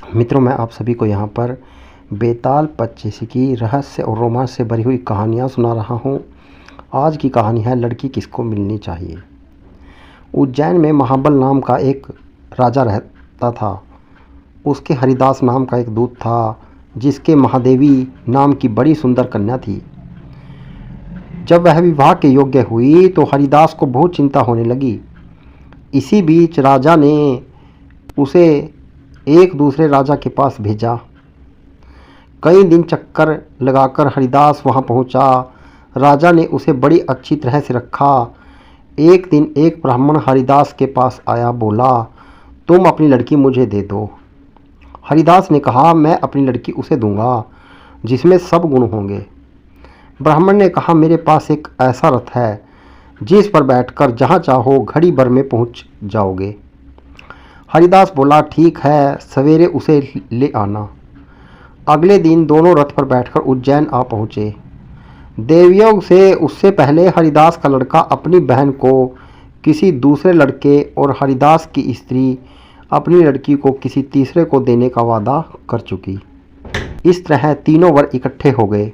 मित्रों, मैं आप सभी को यहाँ पर बेताल पच्चीसी की रहस्य और रोमांच से भरी हुई कहानियाँ सुना रहा हूँ। आज की कहानी है लड़की किसको मिलनी चाहिए। उज्जैन में महाबल नाम का एक राजा रहता था। उसके हरिदास नाम का एक दूत था जिसके महादेवी नाम की बड़ी सुंदर कन्या थी। जब वह विवाह के योग्य हुई तो हरिदास को बहुत चिंता होने लगी। इसी बीच राजा ने उसे एक दूसरे राजा के पास भेजा। कई दिन चक्कर लगाकर हरिदास वहां पहुंचा। राजा ने उसे बड़ी अच्छी तरह से रखा। एक दिन एक ब्राह्मण हरिदास के पास आया, बोला, तुम अपनी लड़की मुझे दे दो। हरिदास ने कहा, मैं अपनी लड़की उसे दूंगा जिसमें सब गुण होंगे। ब्राह्मण ने कहा, मेरे पास एक ऐसा रथ है जिस पर बैठकर जहाँ चाहो घड़ी भर में पहुँच जाओगे। हरिदास बोला, ठीक है, सवेरे उसे ले आना। अगले दिन दोनों रथ पर बैठकर उज्जैन आ पहुँचे। देवयोग से उससे पहले हरिदास का लड़का अपनी बहन को किसी दूसरे लड़के और हरिदास की स्त्री अपनी लड़की को किसी तीसरे को देने का वादा कर चुकी। इस तरह तीनों वर इकट्ठे हो गए।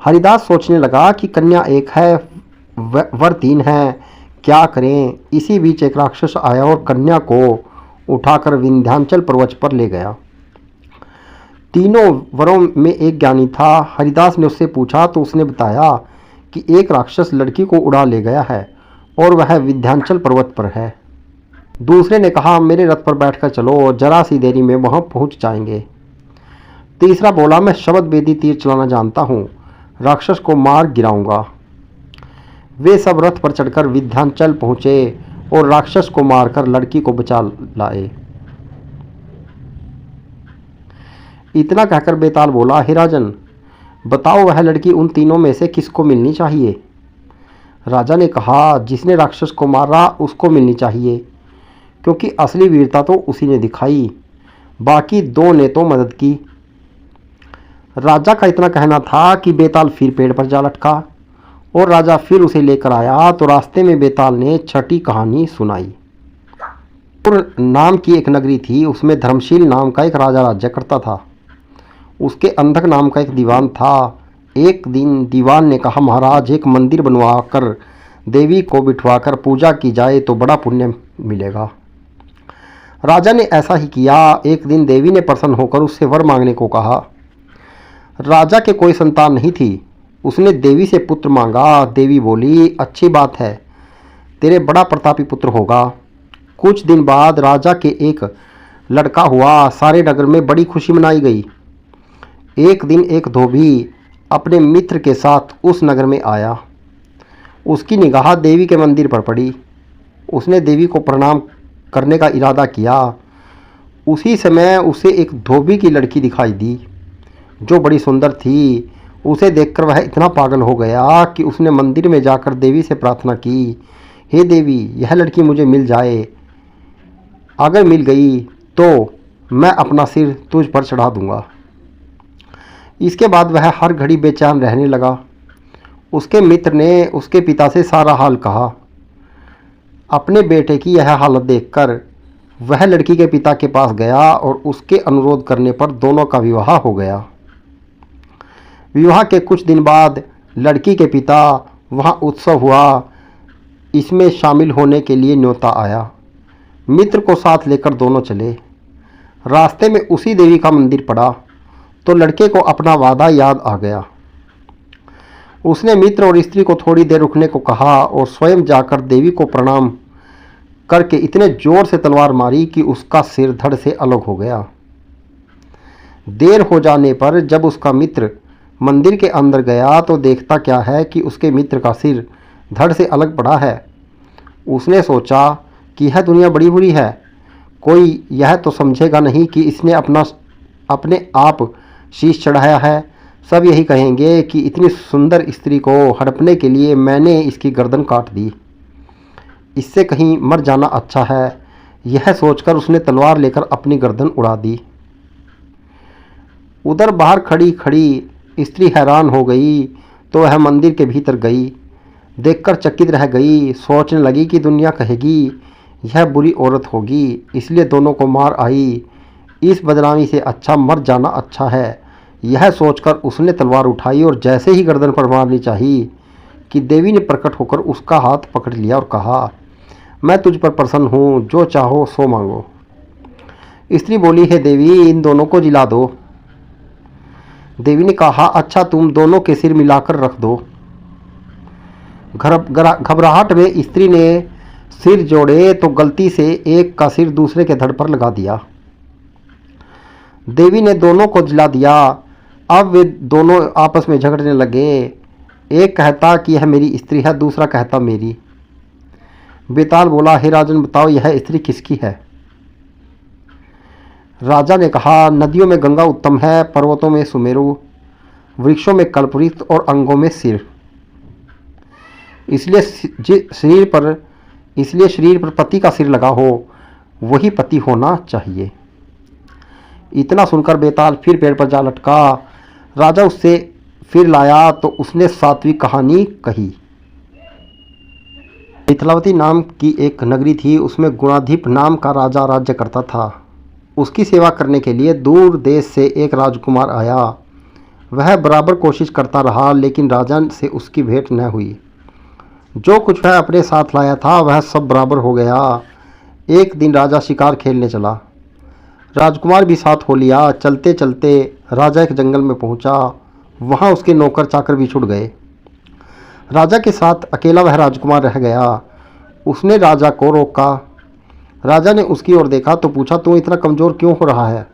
हरिदास सोचने लगा कि कन्या एक है, वर तीन हैं, क्या करें। इसी बीच एक राक्षस आया और कन्या को उठाकर विंध्याचल पर्वत पर ले गया। तीनों वरों में एक ज्ञानी था। हरिदास ने उससे पूछा तो उसने बताया कि एक राक्षस लड़की को उड़ा ले गया है और वह विंध्याचल पर्वत पर है। दूसरे ने कहा, मेरे रथ पर बैठकर चलो, जरा सी देरी में वहां पहुंच जाएंगे। तीसरा बोला, मैं शब्द बेदी तीर चलाना जानता हूँ, राक्षस को मार गिराऊंगा। वे सब रथ पर चढ़कर विंध्याचल पहुंचे और राक्षस को मारकर लड़की को बचा लाए। इतना कहकर बेताल बोला, हे राजन, बताओ वह लड़की उन तीनों में से किसको मिलनी चाहिए। राजा ने कहा, जिसने राक्षस को मारा उसको मिलनी चाहिए, क्योंकि असली वीरता तो उसी ने दिखाई, बाकी दो ने तो मदद की। राजा का इतना कहना था कि बेताल फिर पेड़ पर जा लटका और राजा फिर उसे लेकर आया तो रास्ते में बेताल ने छठी कहानी सुनाई। नाम की एक नगरी थी, उसमें धर्मशील नाम का एक राजा राज्य करता था। उसके अंधक नाम का एक दीवान था। एक दिन दीवान ने कहा, महाराज, एक मंदिर बनवाकर देवी को बिठवाकर पूजा की जाए तो बड़ा पुण्य मिलेगा। राजा ने ऐसा ही किया। एक दिन देवी ने प्रसन्न होकर उससे वर मांगने को कहा। राजा के कोई संतान नहीं थी। उसने देवी से पुत्र मांगा। देवी बोली, अच्छी बात है, तेरे बड़ा प्रतापी पुत्र होगा। कुछ दिन बाद राजा के एक लड़का हुआ। सारे नगर में बड़ी खुशी मनाई गई। एक दिन एक धोबी अपने मित्र के साथ उस नगर में आया। उसकी निगाह देवी के मंदिर पर पड़ी। उसने देवी को प्रणाम करने का इरादा किया। उसी समय उसे एक धोबी की लड़की दिखाई दी जो बड़ी सुंदर थी। उसे देखकर वह इतना पागल हो गया कि उसने मंदिर में जाकर देवी से प्रार्थना की, हे देवी, यह लड़की मुझे मिल जाए। अगर मिल गई तो मैं अपना सिर तुझ पर चढ़ा दूंगा। इसके बाद वह हर घड़ी बेचैन रहने लगा। उसके मित्र ने उसके पिता से सारा हाल कहा। अपने बेटे की यह हालत देखकर वह लड़की के पिता के पास गया और उसके अनुरोध करने पर दोनों का विवाह हो गया। विवाह के कुछ दिन बाद लड़की के पिता वहां उत्सव हुआ, इसमें शामिल होने के लिए न्योता आया। मित्र को साथ लेकर दोनों चले। रास्ते में उसी देवी का मंदिर पड़ा तो लड़के को अपना वादा याद आ गया। उसने मित्र और स्त्री को थोड़ी देर रुकने को कहा और स्वयं जाकर देवी को प्रणाम करके इतने जोर से तलवार मारी कि उसका सिर धड़ से अलग हो गया। देर हो जाने पर जब उसका मित्र मंदिर के अंदर गया तो देखता क्या है कि उसके मित्र का सिर धड़ से अलग पड़ा है। उसने सोचा कि यह दुनिया बड़ी बुरी है, कोई यह तो समझेगा नहीं कि इसने अपने आप शीश चढ़ाया है। सब यही कहेंगे कि इतनी सुंदर स्त्री को हड़पने के लिए मैंने इसकी गर्दन काट दी, इससे कहीं मर जाना अच्छा है। यह सोचकर उसने तलवार लेकर अपनी गर्दन उड़ा दी। उधर बाहर खड़ी खड़ी स्त्री हैरान हो गई तो वह मंदिर के भीतर गई। देखकर चकित रह गई। सोचने लगी कि दुनिया कहेगी यह बुरी औरत होगी, इसलिए दोनों को मार आई। इस बदनामी से अच्छा मर जाना अच्छा है। यह सोचकर उसने तलवार उठाई और जैसे ही गर्दन पर मारनी चाहिए कि देवी ने प्रकट होकर उसका हाथ पकड़ लिया और कहा, मैं तुझ पर प्रसन्न हूँ, जो चाहो सो मांगो। स्त्री बोली, हे देवी, इन दोनों को जिला दो। देवी ने कहा, अच्छा, तुम दोनों के सिर मिलाकर रख दो। घबराहट में स्त्री ने सिर जोड़े तो गलती से एक का सिर दूसरे के धड़ पर लगा दिया। देवी ने दोनों को जिला दिया। अब वे दोनों आपस में झगड़ने लगे। एक कहता कि यह मेरी स्त्री है, दूसरा कहता मेरी। बेताल बोला, हे राजन, बताओ यह स्त्री किसकी है? राजा ने कहा, नदियों में गंगा उत्तम है, पर्वतों में सुमेरु, वृक्षों में कल्पवृक्ष और अंगों में सिर। इसलिए शरीर पर पति का सिर लगा हो, वही पति होना चाहिए। इतना सुनकर बेताल फिर पेड़ पर जा लटका। राजा उससे फिर लाया तो उसने सातवीं कहानी कही। मिथिलावती नाम की एक नगरी थी, उसमें गुणाधिप नाम का राजा राज्य करता था। उसकी सेवा करने के लिए दूर देश से एक राजकुमार आया। वह बराबर कोशिश करता रहा, लेकिन राजा से उसकी भेंट न हुई। जो कुछ वह अपने साथ लाया था वह सब बराबर हो गया। एक दिन राजा शिकार खेलने चला। राजकुमार भी साथ हो लिया। चलते चलते राजा एक जंगल में पहुंचा। वहां उसके नौकर चाकर भी छूट गए। राजा के साथ अकेला वह राजकुमार रह गया। उसने राजा को रोका। राजा ने उसकी ओर देखा तो पूछा, तू इतना कमज़ोर क्यों हो रहा है?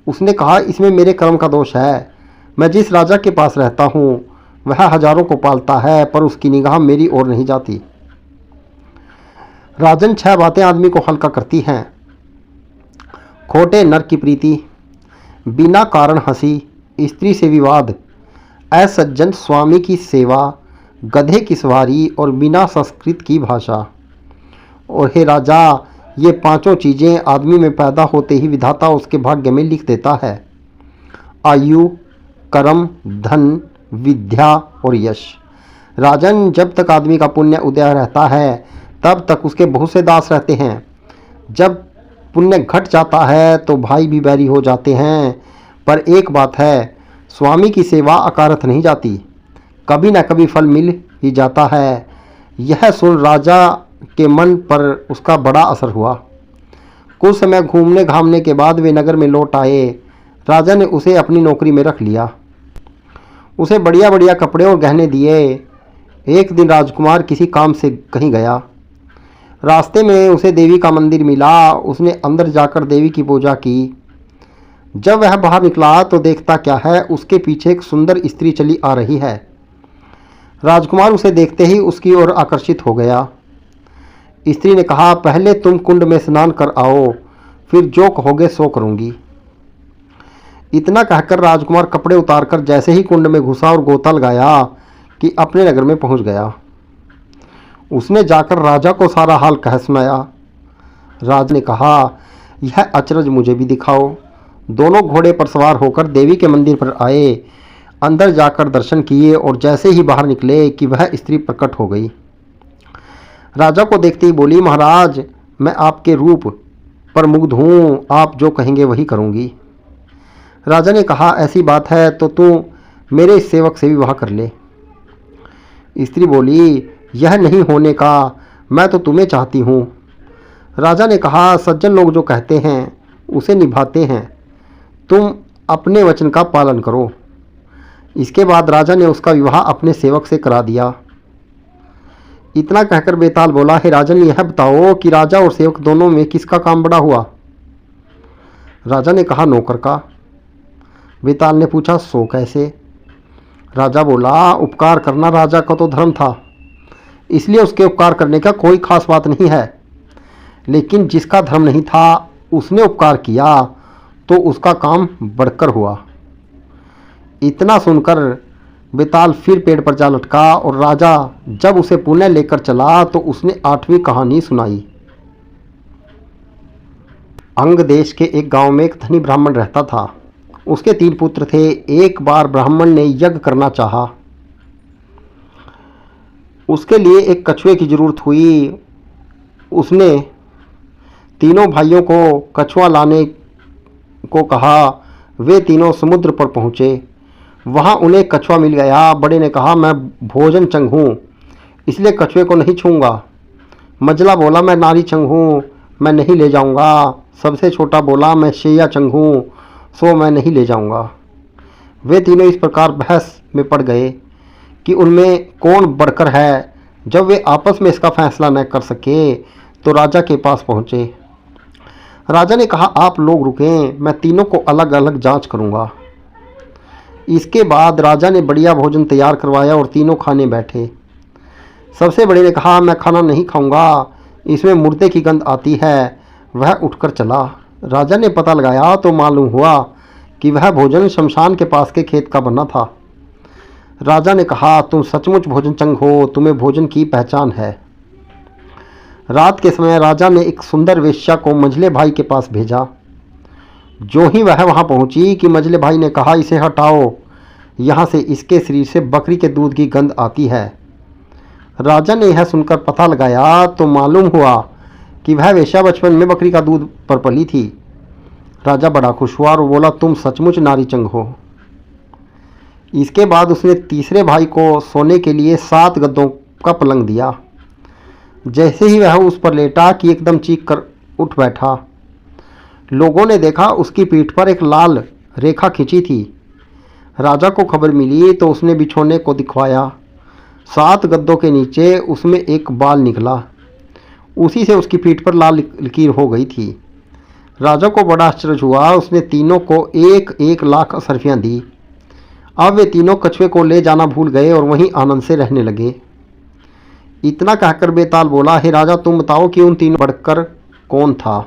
उसने कहा, इसमें मेरे कर्म का दोष है। मैं जिस राजा के पास रहता हूँ वह हजारों को पालता है, पर उसकी निगाह मेरी ओर नहीं जाती। राजन, 6 बातें आदमी को हल्का करती हैं। खोटे नर की प्रीति, बिना कारण हंसी, स्त्री से विवाद, असज्जन स्वामी की सेवा, गधे की सवारी और बिना संस्कृत की भाषा। और हे राजा, ये 5 चीज़ें आदमी में पैदा होते ही विधाता उसके भाग्य में लिख देता है। आयु, कर्म, धन, विद्या और यश। राजन, जब तक आदमी का पुण्य उदय रहता है तब तक उसके बहुत से दास रहते हैं। जब पुण्य घट जाता है तो भाई भी बैरी हो जाते हैं। पर एक बात है, स्वामी की सेवा अकारथ नहीं जाती, कभी न कभी फल मिल ही जाता है। यह सुन राजा के मन पर उसका बड़ा असर हुआ। कुछ समय घूमने घामने के बाद वे नगर में लौट आए। राजा ने उसे अपनी नौकरी में रख लिया। उसे बढ़िया बढ़िया कपड़े और गहने दिए। एक दिन राजकुमार किसी काम से कहीं गया। रास्ते में उसे देवी का मंदिर मिला। उसने अंदर जाकर देवी की पूजा की। जब वह बाहर निकला तो देखता क्या है, उसके पीछे एक सुंदर स्त्री चली आ रही है। राजकुमार उसे देखते ही उसकी ओर आकर्षित हो गया। स्त्री ने कहा, पहले तुम कुंड में स्नान कर आओ, फिर जो कहोगे सो करूंगी। इतना कहकर राजकुमार कपड़े उतारकर जैसे ही कुंड में घुसा और गोता लगाया कि अपने नगर में पहुंच गया। उसने जाकर राजा को सारा हाल कह सुनाया। राजा ने कहा, यह अचरज मुझे भी दिखाओ। दोनों घोड़े पर सवार होकर देवी के मंदिर पर आए। अंदर जाकर दर्शन किए और जैसे ही बाहर निकले कि वह स्त्री प्रकट हो गई। राजा को देखते ही बोली, महाराज, मैं आपके रूप पर मुग्ध हूँ, आप जो कहेंगे वही करूँगी। राजा ने कहा, ऐसी बात है तो तू मेरे इस सेवक से विवाह कर ले। स्त्री बोली, यह नहीं होने का, मैं तो तुम्हें चाहती हूँ। राजा ने कहा, सज्जन लोग जो कहते हैं उसे निभाते हैं, तुम अपने वचन का पालन करो। इसके बाद राजा ने उसका विवाह अपने सेवक से करा दिया। इतना कहकर बेताल बोला, हे राजन, यह बताओ कि राजा और सेवक दोनों में किसका काम बड़ा हुआ? राजा ने कहा, नौकर का। बेताल ने पूछा, सो कैसे? राजा बोला, उपकार करना राजा का तो धर्म था, इसलिए उसके उपकार करने का कोई खास बात नहीं है। लेकिन जिसका धर्म नहीं था उसने उपकार किया तो उसका काम बढ़कर हुआ। इतना सुनकर बेताल फिर पेड़ पर जा लटका और राजा जब उसे पुनः लेकर चला तो उसने 8वीं कहानी सुनाई। अंग देश के एक गांव में एक धनी ब्राह्मण रहता था। उसके 3 पुत्र थे। एक बार ब्राह्मण ने यज्ञ करना चाहा। उसके लिए एक कछुए की जरूरत हुई। उसने तीनों भाइयों को कछुआ लाने को कहा। वे तीनों समुद्र पर पहुँचे। वहाँ उन्हें कछुआ मिल गया। बड़े ने कहा, मैं भोजन चंग हूँ, इसलिए कछुए को नहीं छूँगा। मझला बोला, मैं नारी चंग हूँ, मैं नहीं ले जाऊँगा। सबसे छोटा बोला, मैं शैया चंग हूँ, सो मैं नहीं ले जाऊँगा। वे तीनों इस प्रकार बहस में पड़ गए कि उनमें कौन बढ़कर है। जब वे आपस में इसका फैसला न कर सके तो राजा के पास पहुँचे। राजा ने कहा, आप लोग रुकें, मैं तीनों को अलग अलग जांच करूँगा। इसके बाद राजा ने बढ़िया भोजन तैयार करवाया और तीनों खाने बैठे। सबसे बड़े ने कहा, मैं खाना नहीं खाऊंगा, इसमें मुर्दे की गंध आती है। वह उठकर चला। राजा ने पता लगाया तो मालूम हुआ कि वह भोजन शमशान के पास के खेत का बना था। राजा ने कहा, तुम सचमुच भोजन चंग हो, तुम्हें भोजन की पहचान है। रात के समय राजा ने एक सुंदर वेश्या को मंझले भाई के पास भेजा। जो ही वह वहां पहुंची कि मंझले भाई ने कहा, इसे हटाओ, यहाँ से इसके शरीर से बकरी के दूध की गंध आती है। राजा ने यह सुनकर पता लगाया तो मालूम हुआ कि वह वेश्या बचपन में बकरी का दूध पर पली थी। राजा बड़ा खुश हुआ और बोला, तुम सचमुच नारी चंग हो। इसके बाद उसने तीसरे भाई को सोने के लिए 7 गद्दों का पलंग दिया। जैसे ही वह उस पर लेटा कि एकदम चीख कर उठ बैठा। लोगों ने देखा उसकी पीठ पर एक लाल रेखा खींची थी। राजा को खबर मिली तो उसने बिछोने को दिखवाया। 7 गद्दों के नीचे उसमें एक बाल निकला। उसी से उसकी पीठ पर लाल लकीर हो गई थी। राजा को बड़ा आश्चर्य हुआ। उसने तीनों को 1-1 लाख असरफियाँ दी। अब वे तीनों कछुए को ले जाना भूल गए और वहीं आनंद से रहने लगे। इतना कहकर बेताल बोला, हे राजा, तुम बताओ कि उन तीनों बढ़कर कौन था।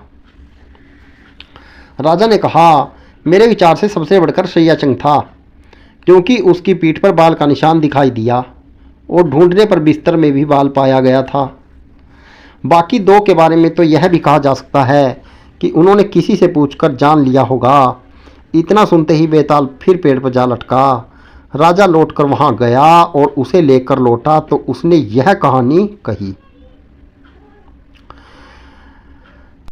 राजा ने कहा, मेरे विचार से सबसे बढ़कर शैया चंग था, क्योंकि उसकी पीठ पर बाल का निशान दिखाई दिया और ढूंढने पर बिस्तर में भी बाल पाया गया था। बाकी 2 के बारे में तो यह भी कहा जा सकता है कि उन्होंने किसी से पूछकर जान लिया होगा। इतना सुनते ही बेताल फिर पेड़ पर जा लटका। राजा लौटकर वहां गया और उसे लेकर लौटा तो उसने यह कहानी कही।